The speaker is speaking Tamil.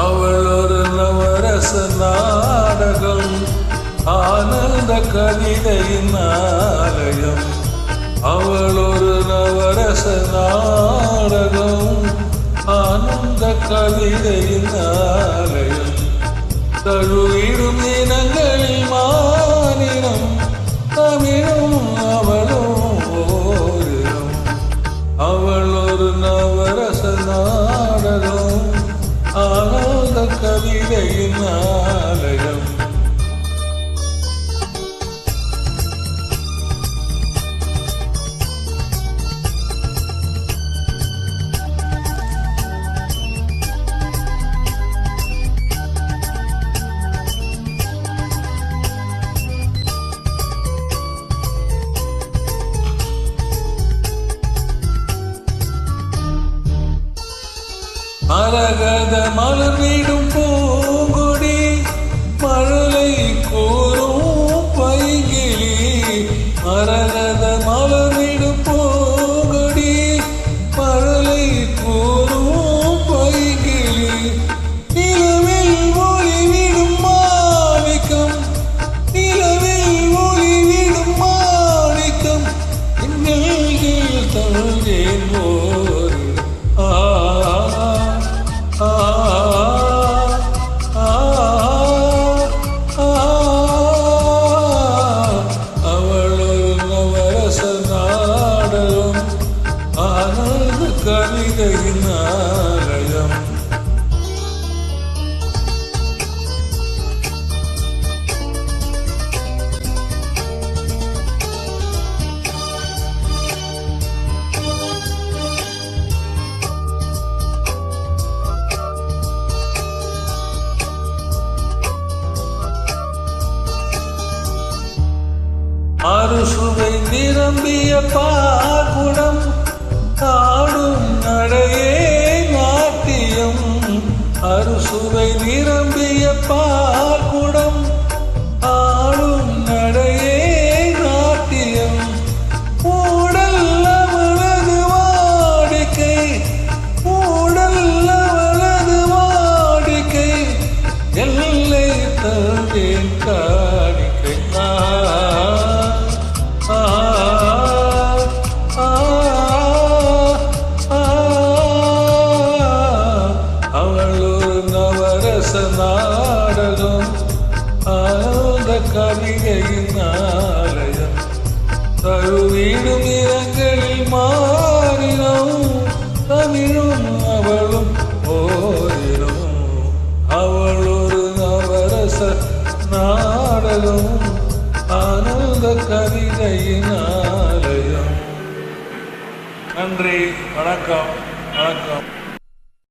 அவள் ஒரு நவரச நாடகம், ஆனந்த கவிதையின் ஆலயம். அவள் ஒரு நவரச நாடகம், ஆனந்த கவிதையின் ஆலயம். தழுவிடும் இனங்களில் மாநிலம், தமிழும் அவளும் ஓரினம். அவள் ஒரு நவரச நாடகம், ஆனந்த கவிதையின் ஆலயம். மரகத மலர்விடும் பூங்கொடி, மழலை கூறும் பைங்கிளி. மரகத மலர்விடும் பூங்கொடி, மழலை கூறும் பைங்கிளி. நிலவில் ஒளிவிடும் மாணிக்கம், நிலவில் ஒளிவிடும் மாணிக்கம். இன்னல்கள் தழுவேன் ஓர் கவிதையின் ஆலயம். அறுசுவை நிரம்பிய பாகுடம், ஆடும் நடையே நாட்டியம். அறுசுவை நிரம்பிய பால்குடம், ஆடும் நடையே நாட்டியம். ஊடல் அவளது வாடிக்கை, ஊடல் அவளது வாடிக்கை. எல்லை தந்தேன் காணிக்கை. நாடகம், ஆனந்த கவிதையின் ஆலயம். தழுவிடும் இரங்களில் மாறினம், தமிழும் அவளும் ஓரினம். அவள் ஒரு நவரச நாடகம், ஆனந்த கவிதையின் ஆலயம். நன்றி, வணக்கம், வணக்கம்.